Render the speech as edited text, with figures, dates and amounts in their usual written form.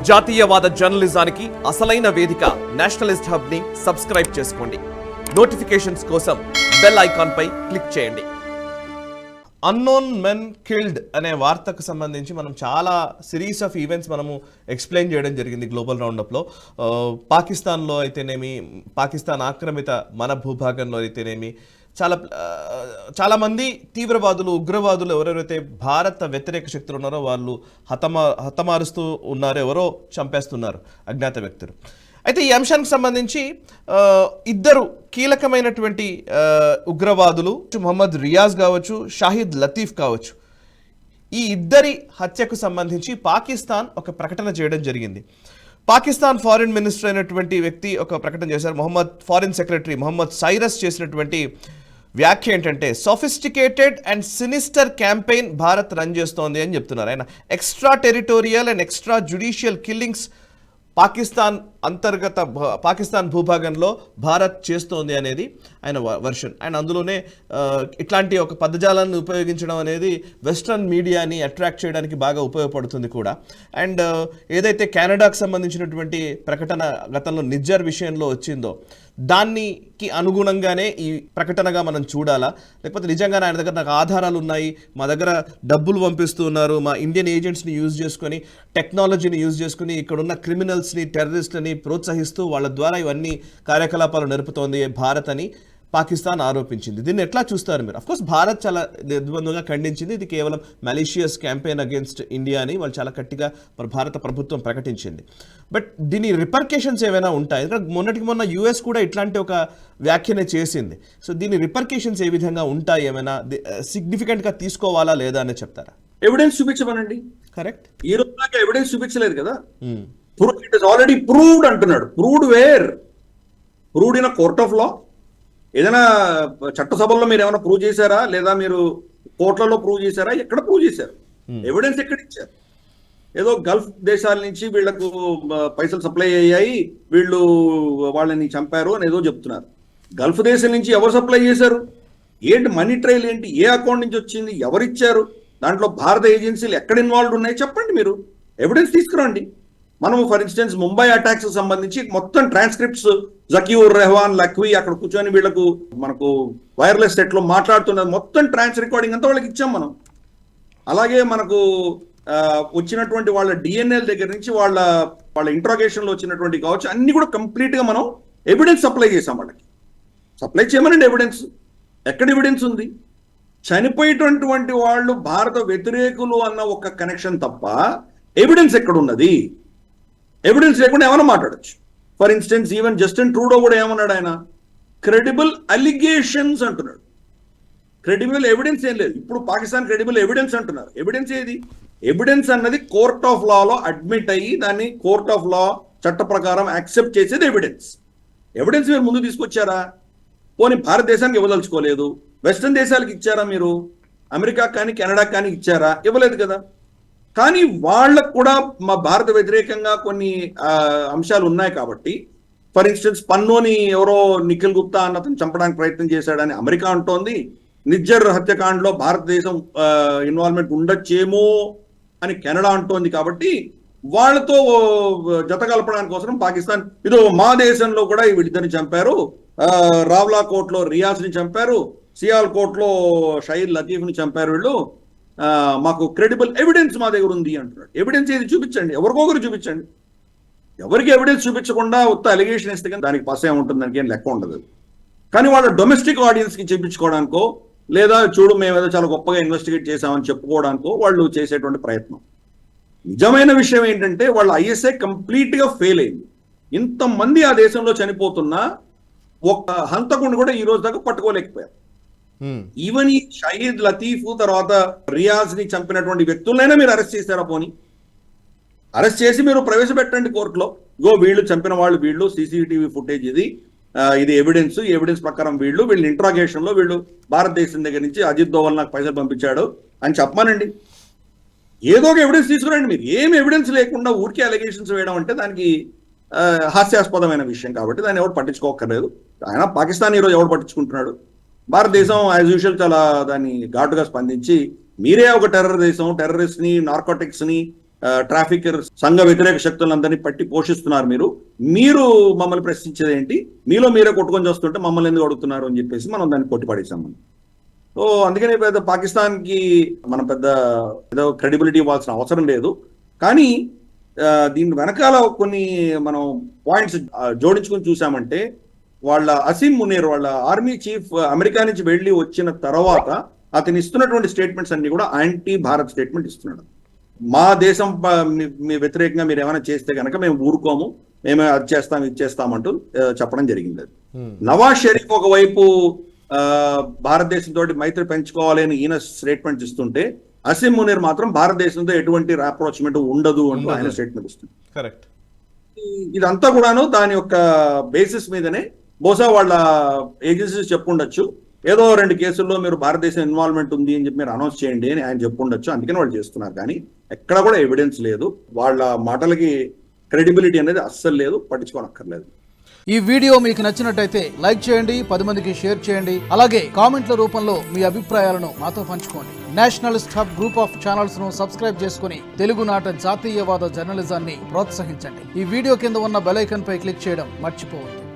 జాతీయవాద జర్నలిజానికి అసలైన వేదిక నేషనలిస్ట్ హబ్ ని సబ్స్క్రైబ్ చేసుకోండి. నోటిఫికేషన్స్ కోసం బెల్ ఐకాన్ పై క్లిక్ చేయండి. అన్నోన్ మెన్ కిల్డ్ అనే వార్తకు సంబంధించి మనం చాలా సిరీస్ ఆఫ్ ఈవెంట్స్ మనము ఎక్స్ప్లెయిన్ చేయడం జరిగింది గ్లోబల్ రౌండప్లో. పాకిస్తాన్లో అయితేనేమి, పాకిస్తాన్ ఆక్రమిత మన భూభాగంలో అయితేనేమి చాలామంది తీవ్రవాదులు, ఉగ్రవాదులు ఎవరెవరైతే భారత వ్యతిరేక శక్తులు ఉన్నారో వాళ్ళు హతమారుస్తూ ఉన్నారు, ఎవరో చంపేస్తున్నారు అజ్ఞాత వ్యక్తులు. అయితే ఈ అంశానికి సంబంధించి ఇద్దరు కీలకమైనటువంటి ఉగ్రవాదులు, మొహమ్మద్ రియాజ్ కావచ్చు, షాహిద్ లతీఫ్ కావచ్చు, ఈ ఇద్దరి హత్యకు సంబంధించి పాకిస్తాన్ ఒక ప్రకటన చేయడం జరిగింది. పాకిస్తాన్ ఫారిన్ మినిస్టర్ అయినటువంటి వ్యక్తి ఒక ప్రకటన చేశారు. ఫారిన్ సెక్రటరీ మొహమ్మద్ సైరస్ చేసినటువంటి వ్యాఖ్య ఏంటంటే, sophisticated and sinister campaign Bharat run చేస్తోంది అని చెప్తున్నారు. ఆయన extra territorial and extra judicial killings Pakistan భూభాగంలో భారత్ చేస్తోంది అనేది ఆయన వర్షన్. అండ్ అందులోనే ఇట్లాంటి ఒక పదజాలాన్ని ఉపయోగించడం అనేది వెస్ట్రన్ మీడియాని అట్రాక్ట్ చేయడానికి బాగా ఉపయోగపడుతుంది కూడా. అండ్ ఏదైతే కెనడాకు సంబంధించినటువంటి ప్రకటన గతంలో నిజ్జర్ విషయంలో వచ్చిందో దానికి అనుగుణంగానే ఈ ప్రకటనగా మనం చూడాలా, లేకపోతే నిజంగానే ఆయన దగ్గర నాకు ఆధారాలు ఉన్నాయి, మా దగ్గర డబ్బులు పంపిస్తూ ఉన్నారు, మా ఇండియన్ ఏజెంట్స్ని యూజ్ చేసుకొని, టెక్నాలజీని యూజ్ చేసుకుని ఇక్కడున్న క్రిమినల్స్ని, టెర్రరిస్ట్లని ప్రోత్సహిస్తూ వాళ్ళ ద్వారా ఇవన్నీ కార్యకలాపాలు నడుపుతోంది భారత్ అని పాకిస్తాన్ ఆరోపించింది. దీన్ని ఎట్లా చూస్తారు మీరు? అఫ్కోర్స్ భారత్ చాలా నిర్బంధంగా ఖండించింది, ఇది కేవలం మలేషియస్ క్యాంపెయిన్ అగేన్స్ట్ ఇండియా అని వాళ్ళు చాలా గట్టిగా భారత ప్రభుత్వం ప్రకటించింది. బట్ దీని రిపర్కేషన్స్ ఏమైనా ఉంటాయి? ఎందుకంటే మొన్న యూఎస్ కూడా ఇట్లాంటి ఒక వ్యాఖ్యనే చేసింది. సో దీని రిపర్కేషన్స్ ఏ విధంగా ఉంటాయి, ఏమైనా సిగ్నిఫికెంట్గా తీసుకోవాలా లేదా అని చెప్తారా? ఎవిడెన్స్ చూపించమనండి. కరెక్ట్, ఈ రోజు దాకా ఎవిడెన్స్ చూపించలేదు కదా. ఇట్ ఇస్ ఆల్రెడీ ప్రూవ్డ్ అంటున్నాడు. Proved where? Proved in a court of law. ఏదైనా చట్టసభల్లో మీరు ఏమైనా ప్రూవ్ చేశారా, లేదా మీరు కోర్టులలో ప్రూవ్ చేశారా? ఎక్కడ ప్రూవ్ చేశారు? ఎవిడెన్స్ ఎక్కడ ఇచ్చారు? ఏదో గల్ఫ్ దేశాల నుంచి వీళ్లకు పైసలు సప్లై అయ్యాయి, వీళ్ళు వాళ్ళని చంపారు అని ఏదో చెప్తున్నారు. గల్ఫ్ దేశం నుంచి ఎవరు సప్లై చేశారు? ఏంటి మనీ ట్రైల్ ఏంటి? ఏ అకౌంట్ నుంచి వచ్చింది? ఎవరిచ్చారు? దాంట్లో భారత ఏజెన్సీలు ఎక్కడ ఇన్వాల్వ్ ఉన్నాయి? చెప్పండి, మీరు ఎవిడెన్స్ తీసుకురండి. మనము ఫర్ ఇన్స్టెన్స్ ముంబై అటాక్స్ సంబంధించి మొత్తం ట్రాన్స్క్రిప్ట్స్ జకీర్ రెహ్వాన్ లఖ్వీ అక్కడ కూర్చొని వీళ్ళకు మనకు వైర్లెస్ సెట్ లో మాట్లాడుతున్నది మొత్తం ట్రాన్స్ రికార్డింగ్ అంతా వాళ్ళకి ఇచ్చాం మనం. అలాగే మనకు వచ్చినటువంటి వాళ్ళ డిఎన్ఏల దగ్గర నుంచి వాళ్ళ ఇంట్రాగేషన్ లో వచ్చినటువంటి కావచ్చు అన్ని కూడా కంప్లీట్ గా మనం ఎవిడెన్స్ సప్లై చేసాం వాళ్ళకి. సప్లై చేయమనండి ఎవిడెన్స్. ఎక్కడ ఎవిడెన్స్ ఉంది? చనిపోయేటటువంటి వాళ్ళు భారత వ్యతిరేకులు అన్న ఒక కనెక్షన్ తప్ప ఎవిడెన్స్ ఎక్కడ ఉన్నది? ఎవిడెన్స్ లేకుండా ఏమైనా మాట్లాడచ్చు. For instance even Justin Trudeau కూడా ఏమన్నాడు, ఆయన క్రెడిబుల్ అలిగేషన్స్ అంటున్నాడు. క్రెడిబుల్ ఎవిడెన్స్ ఏం లేదు. ఇప్పుడు పాకిస్తాన్ క్రెడిబుల్ ఎవిడెన్స్ అంటున్నారు. ఎవిడెన్స్ ఏది? ఎవిడెన్స్ అన్నది కోర్ట్ ఆఫ్ లాలో అడ్మిట్ అయ్యి దాన్ని కోర్ట్ ఆఫ్ లా చట్ట ప్రకారం యాక్సెప్ట్ చేసేది ఎవిడెన్స్. ఎవిడెన్స్ మీరు ముందు తీసుకొచ్చారా? పోనీ భారతదేశానికి ఇవ్వదలుచుకోలేదు. వెస్టర్న్ దేశాలకు ఇచ్చారా? మీరు అమెరికా కానీ కెనడా కానీ ఇచ్చారా? ఇవ్వలేదు కదా. కానీ వాళ్ళకు కూడా మా భారత వ్యతిరేకంగా కొన్ని అంశాలు ఉన్నాయి కాబట్టి, ఫర్ ఇన్స్టెన్స్ పన్నోని ఎవరో నిఖిల్ గుప్తా అన్నతను చంపడానికి ప్రయత్నం చేశాడని అమెరికా అంటోంది. నిజ్జర్ హత్యాకాండలో భారతదేశం ఇన్వాల్వ్మెంట్ ఉండొచ్చేమో అని కెనడా అంటోంది. కాబట్టి వాళ్ళతో జత కలపడానికి కోసం పాకిస్తాన్ ఇదో మా దేశంలో కూడా వీళ్ళిద్దరిని చంపారు, రావ్లా కోర్టులో రియాజ్ని చంపారు, సియాల్ కోర్టులో షాహిద్ లతీఫ్ని చంపారు, వీళ్ళు మాకు క్రెడిబుల్ ఎవిడెన్స్ మా దగ్గర ఉంది అంటున్నాడు. ఎవిడెన్స్ ఏది? చూపించండి, ఎవరికొకరు చూపించండి. ఎవరికి ఎవిడెన్స్ చూపించకుండా ఉత్త అలిగేషన్ ఇస్తే కానీ దానికి పసే ఉంటుంది, దానికి ఏం లెక్క ఉండదు. కానీ వాళ్ళ డొమెస్టిక్ ఆడియన్స్కి చూపించుకోవడానికో, లేదా చూడు మేము ఏదో చాలా గొప్పగా ఇన్వెస్టిగేట్ చేసామని చెప్పుకోవడానికో వాళ్ళు చేసేటువంటి ప్రయత్నం. నిజమైన విషయం ఏంటంటే వాళ్ళ ఐఎస్ఐ కంప్లీట్గా ఫెయిల్ అయింది. ఇంతమంది ఆ దేశంలో చనిపోతున్నా ఒక హంతకుడిని కూడా ఈ రోజు దాకా పట్టుకోలేకపోయారు. ఈవెన్ ఈ షాహిద్ లతీఫ్ తర్వాత రియాజ్ ని చంపినటువంటి వ్యక్తులైనా మీరు అరెస్ట్ చేశారా? పోనీ అరెస్ట్ చేసి మీరు ప్రవేశపెట్టండి కోర్టులో. ఇగో వీళ్ళు చంపిన వాళ్ళు, వీళ్ళు సీసీటీవీ ఫుటేజ్, ఇది ఎవిడెన్స్. ఈ ఎవిడెన్స్ ప్రకారం వీళ్ళ ఇంట్రాగేషన్ లో వీళ్ళు భారతదేశం దగ్గర నుంచి అజిత్ దోవల్ నాకు పైసలు పంపించాడు అని చెప్పమానండి. ఏదో ఒక ఎవిడెన్స్ తీసుకురండి. మీరు ఏం ఎవిడెన్స్ లేకుండా ఊరికే అలిగేషన్స్ వేయడం అంటే దానికి హాస్యాస్పదమైన విషయం. కాబట్టి దాన్ని ఎవరు పట్టించుకోక్కర్లేదు. ఆయన పాకిస్తాన్ ఈరోజు ఎవరు పట్టించుకుంటున్నాడు? భారతదేశం యాజ్ యూజువల్ చాలా దాన్ని ఘాటుగా స్పందించి మీరే ఒక టెర్రర్ దేశం, టెర్రరిస్ట్ ని, నార్కోటిక్స్ ని ట్రాఫికర్ సంఘ వ్యతిరేక శక్తులందరినీ పట్టి పోషిస్తున్నారు. మీరు మమ్మల్ని ప్రశ్నించేది ఏంటి, మీలో మీరే కొట్టుకొని చేస్తుంటే మమ్మల్ని ఎందుకు అడుగుతున్నారు అని చెప్పేసి మనం దాన్ని కొట్టిపడేసాం మనం. సో అందుకనే పెద్ద పాకిస్తాన్కి మనం పెద్ద ఏదో క్రెడిబిలిటీ ఇవ్వాల్సిన అవసరం లేదు. కానీ దీని వెనకాల కొన్ని మనం పాయింట్స్ జోడించుకొని చూసామంటే, వాళ్ళ అసీం మునీర్ వాళ్ళ ఆర్మీ చీఫ్ అమెరికా నుంచి వెళ్ళి వచ్చిన తర్వాత అతను ఇస్తున్నటువంటి స్టేట్మెంట్స్ అన్ని కూడా యాంటీ భారత్ స్టేట్మెంట్ ఇస్తున్నాడు. మా దేశం మీ వ్యతిరేకంగా మీరు ఏమైనా చేస్తే కనుక మేము ఊరుకోము, మేము అది చేస్తాం ఇది చేస్తామంటూ చెప్పడం జరిగింది. అది నవాజ్ షరీఫ్ ఒకవైపు భారతదేశంతో మైత్రి పెంచుకోవాలి అని ఈయన స్టేట్మెంట్ ఇస్తుంటే, అసీం మునీర్ మాత్రం భారతదేశంతో ఎటువంటి రాప్రోచ్మెంట్ ఉండదు అంటూ ఆయన స్టేట్మెంట్ ఇస్తుంది. కరెక్ట్. ఇదంతా కూడాను దాని యొక్క బేసిస్ మీదనే బహుశా వాళ్ళ ఏజెన్సీస్ చెప్పుండొచ్చు, ఏదో 2 కేసుల్లో మీరు భారతదేశం ఇన్వాల్వ్మెంట్ ఉంది అని చెప్పి మీరు అనౌన్స్ చేయండి అని ఆయన చెప్పుండొచ్చు, అందుకని వాళ్ళు చేస్తున్నారు. కానీ ఎక్కడ కూడా ఎవిడెన్స్ లేదు, వాళ్ళ మాటలకి క్రెడిబిలిటీ అనేది అస్సలు లేదు, పట్టించుకోనక్కర్లేదు. ఈ వీడియో మీకు నచ్చినట్టయితే లైక్ చేయండి, 10 మందికి షేర్ చేయండి. అలాగే కామెంట్ల రూపంలో మీ అభిప్రాయాలను మాతో పంచుకోండి. Nationalist hub group of channels ను సబ్స్క్రైబ్ చేసుకుని తెలుగునాట జాతీయవాద జర్నలిజాన్ని ప్రోత్సహించండి. ఈ వీడియో కింద ఉన్న బెల్ ఐకాన్ పై క్లిక్ చేయడం మర్చిపోవద్దు.